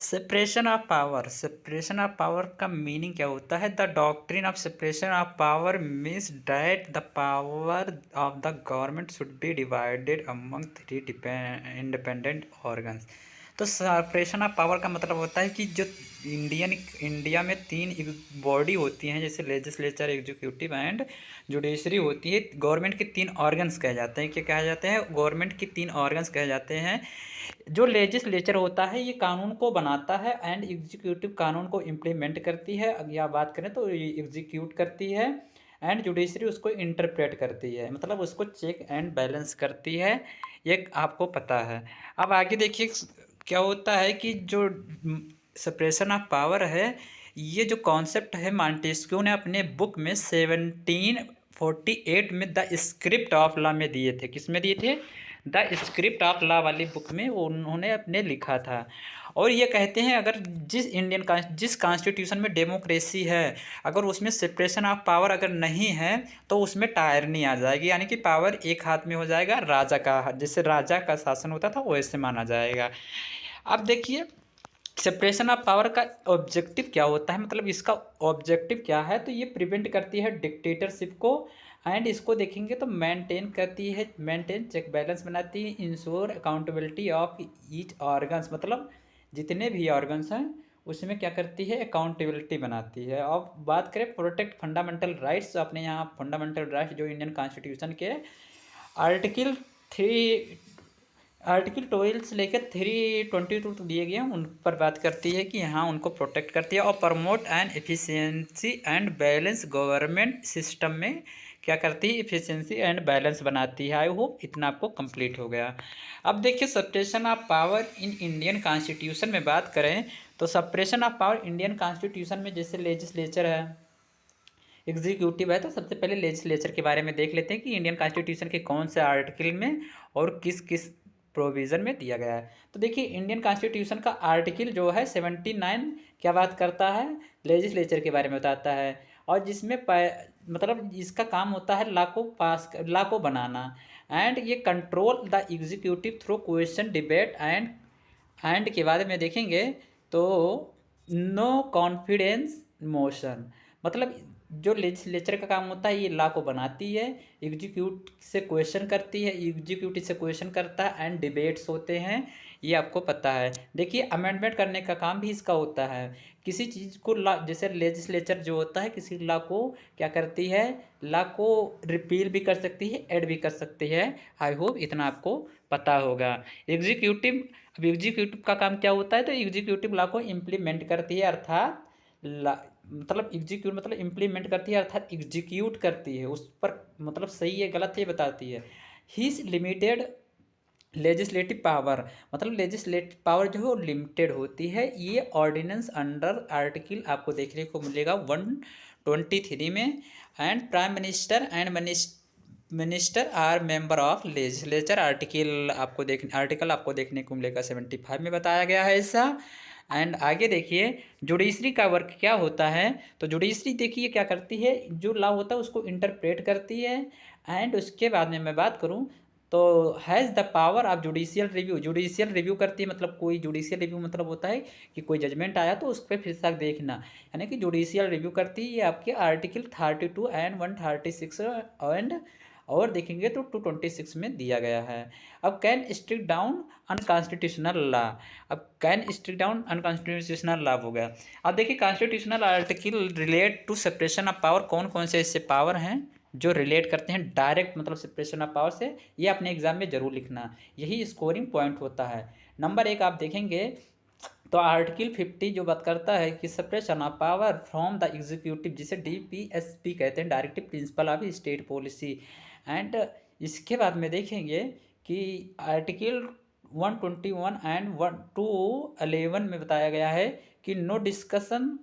Separation of power का meaning क्या होता है? The doctrine of separation of power means that the power of the government should be divided among three independent organs. तो separation of power का मतलब होता है कि जो इंडिया में तीन बॉडी होती हैं, जैसे लेजिस्लेचर, एग्जीक्यूटिव एंड जुडिशरी होती है। गवर्नमेंट के तीन ऑर्गन्स कहे जाते हैं। क्या कहे जाते हैं? गवर्नमेंट के तीन ऑर्गन्स कहे जाते हैं। जो लेजिस्लेचर होता है ये कानून को बनाता है एंड एग्जीक्यूटिव कानून को इम्प्लीमेंट करती है। अगर या बात करें तो ये एग्जीक्यूट करती है एंड जुडिशरी उसको इंटरप्रेट करती है, मतलब उसको चेक एंड बैलेंस करती है। ये आपको पता है। अब आगे देखिए क्या होता है कि जो सेपरेशन ऑफ पावर है, ये जो कॉन्सेप्ट है मॉन्टेस्क्यू ने अपने बुक में 1748 में द स्क्रिप्ट ऑफ लॉ में दिए थे। किस में दिए थे? द स्क्रिप्ट ऑफ लॉ वाली बुक में उन्होंने अपने लिखा था। और ये कहते हैं अगर जिस कॉन्स्टिट्यूशन में डेमोक्रेसी है, अगर उसमें सेपरेशन ऑफ पावर अगर नहीं है तो उसमें टायरनी आ जाएगी, यानी कि पावर एक हाथ में हो जाएगा, राजा का, जैसे राजा का शासन होता था वैसे माना जाएगा। अब देखिए सेपरेशन ऑफ पावर का ऑब्जेक्टिव क्या होता है, मतलब इसका ऑब्जेक्टिव क्या है? तो ये प्रिवेंट करती है डिक्टेटरशिप को एंड इसको देखेंगे तो मेंटेन करती है, मेंटेन चेक बैलेंस बनाती है, ensure accountability of each organs, मतलब जितने भी ऑर्गन्स हैं उसमें क्या करती है? अकाउंटेबिलिटी बनाती है। अब बात करें प्रोटेक्ट फंडामेंटल राइट्स, अपने यहाँ फंडामेंटल राइट्स जो इंडियन कॉन्स्टिट्यूशन के आर्टिकल थ्री आर्टिकल 12 से लेकर 322 तक दिए गए हैं, उन पर बात करती है कि हाँ उनको प्रोटेक्ट करती है। और promote and efficiency and balance government system में क्या करती है? एफिशिएंसी एंड बैलेंस बनाती है। आई होप इतना आपको कंप्लीट हो गया। अब देखिए separation of power in Indian constitution में बात करें तो separation of power Indian constitution में जैसे लेजिस्लेचर है, एग्जीक्यूटिव है, तो सबसे पहले लेजिस्लेचर के बारे में देख लेते हैं कि इंडियन कॉन्स्टिट्यूशन के कौन से आर्टिकल में और किस किस प्रोविज़न में दिया गया है। तो देखिए इंडियन कॉन्स्टिट्यूशन का आर्टिकल जो है 79 क्या बात करता है? लेजिस्लेचर के बारे में बताता है। और जिसमें मतलब इसका काम होता है लॉ को बनाना एंड ये control the executive through question debate and के बारे में देखेंगे तो नो कॉन्फिडेंस मोशन, मतलब जो लेजिस्लेचर का काम होता है ये लॉ को बनाती है, एग्जीक्यूट से क्वेश्चन करती है, एग्जीक्यूटिव से क्वेश्चन करता है एंड डिबेट्स होते हैं, ये आपको पता है। देखिए अमेंडमेंट करने का काम भी इसका होता है। किसी चीज़ को लॉ, जैसे लेजिस्लेचर जो होता है किसी लॉ को क्या करती है? लॉ को रिपील भी कर सकती है, ऐड भी कर सकती है। आई होप इतना आपको पता होगा। एग्जीक्यूटिव, अब एग्जीक्यूटिव का काम क्या होता है? तो एग्जीक्यूटिव लॉ को इम्प्लीमेंट करती है, अर्थात मतलब एग्जीक्यूट मतलब इम्प्लीमेंट करती है, अर्थात एग्जीक्यूट करती है, उस पर मतलब सही है गलत है बताती है। हिज लिमिटेड लेजिस्लेटिव पावर, मतलब लेजिस्लेटिव पावर जो है वो लिमिटेड होती है। ये ऑर्डिनेंस अंडर आर्टिकल आपको देखने को मिलेगा 123 में। And prime minister and minister are member of legislature, article आपको देखने को मिलेगा 75 में बताया गया है ऐसा। एंड आगे देखिए जुडिशरी का वर्क क्या होता है? तो जुडिशरी देखिए क्या करती है? जो लॉ होता है उसको इंटरप्रेट करती है। एंड उसके बाद में मैं बात करूं तो has the power of judicial review करती है, मतलब कोई जुडिशियल रिव्यू मतलब होता है कि कोई जजमेंट आया तो उस पर फिर से देखना, यानी कि जुडिशियल रिव्यू करती है। ये आपके आर्टिकल 32 एंड 136 एंड और देखेंगे तो 226 में दिया गया है। अब can strike down unconstitutional law, अब can strike down unconstitutional law हो गया। अब देखिए constitutional article relate to separation of power, कौन कौन से ऐसे पावर हैं जो रिलेट करते हैं डायरेक्ट मतलब सेपरेशन ऑफ पावर से? ये अपने एग्जाम में जरूर लिखना, यही स्कोरिंग पॉइंट होता है। नंबर एक आप देखेंगे तो आर्टिकल 50 जो बात करता है कि separation of power from the executive, जिसे DPSP कहते हैं, directive principle of state policy. And इसके बाद में देखेंगे कि आर्टिकल 121 एंड 211 में बताया गया है कि नो डिस्कशन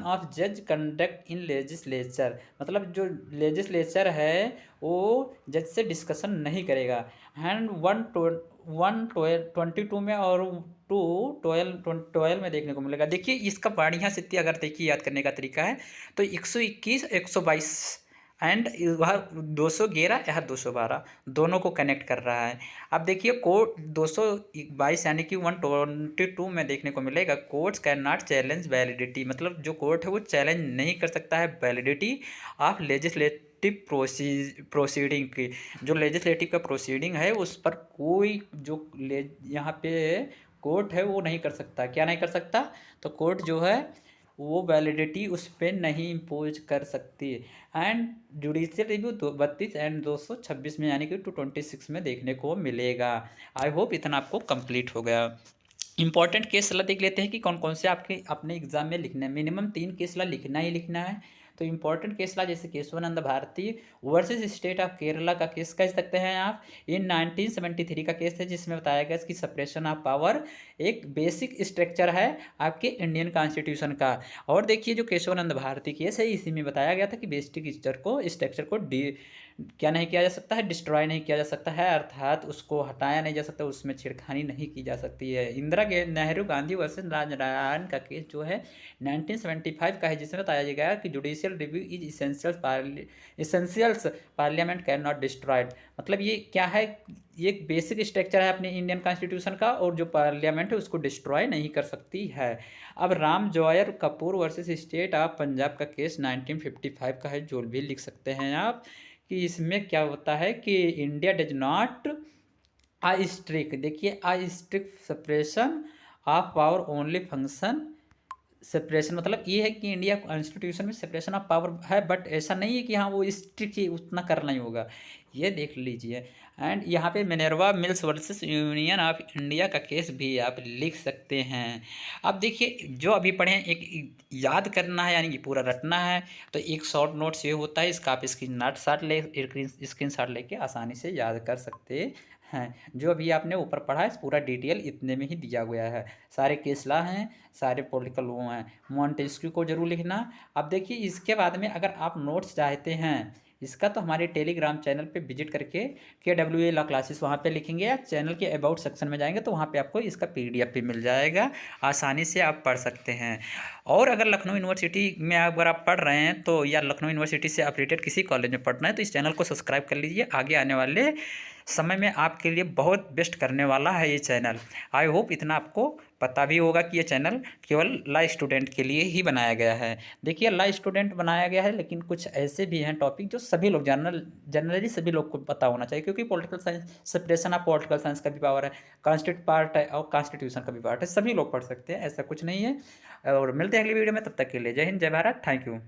ऑफ जज कंडक्ट इन लेजिस्लेचर, मतलब जो लेजिस्लेचर है वो जज से डिस्कशन नहीं करेगा। एंड 122 में और 212 में देखने को मिलेगा। देखिए इसका बढ़िया से अगर देखिए याद करने का तरीका है तो 121 122 एंड वह 211 या 212 दोनों को कनेक्ट कर रहा है। अब देखिए कोड 222 यानी कि 122 में देखने को मिलेगा, courts can not challenge validity, मतलब जो कोर्ट है वो चैलेंज नहीं कर सकता है वैलिडिटी ऑफ लेजिस्लेटिव प्रोसीडिंग की। जो लेजिस्लेटिव का प्रोसीडिंग है उस पर कोई जो यहाँ पे कोर्ट है वो नहीं कर सकता। क्या नहीं कर सकता? तो कोर्ट जो है वो वैलिडिटी उस पर नहीं इम्पोज कर सकती। एंड जुडिशियल रिव्यू 32 एंड 226 में यानी कि 226 में देखने को मिलेगा। आई होप इतना आपको कंप्लीट हो गया। इंपॉर्टेंट केस ला देख लेते हैं कि कौन कौन से आपके अपने एग्जाम में लिखना है। मिनिमम 3 केस ला लिखना ही लिखना है। तो इंपॉर्टेंट केस ला जैसे Keshavananda Bharati versus state of Kerala का केस कह सकते हैं आप। इन 1973 का केस है जिसमें बताया गया कि सेपरेशन ऑफ पावर एक बेसिक स्ट्रक्चर है आपके इंडियन कॉन्स्टिट्यूशन का। और देखिए जो केशवानंद भारती केस है इसी में बताया गया था कि बेसिक स्ट्रक्चर को क्या नहीं किया जा सकता है, डिस्ट्रॉय नहीं किया जा सकता है, अर्थात उसको हटाया नहीं जा सकता, उसमें छेड़खानी नहीं की जा सकती है। इंदिरा नेहरू गांधी वर्सेस राजनारायण का केस जो है 1975 का है जिसमें बताया गया कि judicial review is essentials parliament can not destroyed. मतलब ये क्या है, ये एक बेसिक स्ट्रक्चर है अपने इंडियन कॉन्स्टिट्यूशन का और जो पार्लियामेंट है उसको डिस्ट्रॉय नहीं कर सकती है। अब Ram Jawaya Kapur versus state of Punjab का केस 1955 का है, जो भी लिख सकते हैं आप कि इसमें क्या होता है कि India does not a strict, देखिए a strict separation of power only function separation, मतलब ये है कि इंडिया कॉन्स्टिट्यूशन में सेपरेशन ऑफ पावर है बट ऐसा नहीं है कि हाँ वो स्ट्रिक्ट ही उतना करना ही होगा, ये देख लीजिए। एंड यहाँ पे Minerva mills versus union of India का केस भी आप लिख सकते हैं। अब देखिए जो अभी पढ़े हैं एक याद करना है यानी कि पूरा रटना है, तो एक शॉर्ट नोट्स ये होता है, इसका आप स्क्रीन शॉट लेके आसानी से याद कर सकते हैं। जो अभी आपने ऊपर पढ़ा है पूरा डिटेल इतने में ही दिया गया है, सारे केस ला हैं, सारे पॉलिटिकल वो हैं। मॉन्टेस्क्यू को जरूर लिखना। अब देखिए इसके बाद में अगर आप नोट्स चाहते हैं इसका तो हमारे टेलीग्राम चैनल पे विजिट करके KWA लॉ क्लासेस वहाँ पे लिखेंगे या चैनल के अबाउट सेक्शन में जाएंगे तो वहाँ पे आपको इसका PDF भी मिल जाएगा, आसानी से आप पढ़ सकते हैं। और अगर लखनऊ यूनिवर्सिटी में अगर आप पढ़ रहे हैं तो या लखनऊ यूनिवर्सिटी से अपडेटेड किसी कॉलेज में पढ़ना है तो इस चैनल को सब्सक्राइब कर लीजिए, आगे आने वाले समय में आपके लिए बहुत बेस्ट करने वाला है ये चैनल। आई होप इतना आपको पता भी होगा कि ये चैनल केवल लॉ स्टूडेंट के लिए ही बनाया गया है। देखिए लॉ स्टूडेंट बनाया गया है लेकिन कुछ ऐसे भी हैं टॉपिक जो सभी लोग जनरली सभी लोग को पता होना चाहिए, क्योंकि political science separation of political science का भी पावर है, कॉन्स्टिट्यूट पार्ट है और कॉन्स्टिट्यूशन का भी पार्ट है, सभी लोग पढ़ सकते हैं, ऐसा कुछ नहीं है। और मिलते हैं अगली वीडियो में, तब तक के लिए जय हिंद जय भारत, थैंक यू।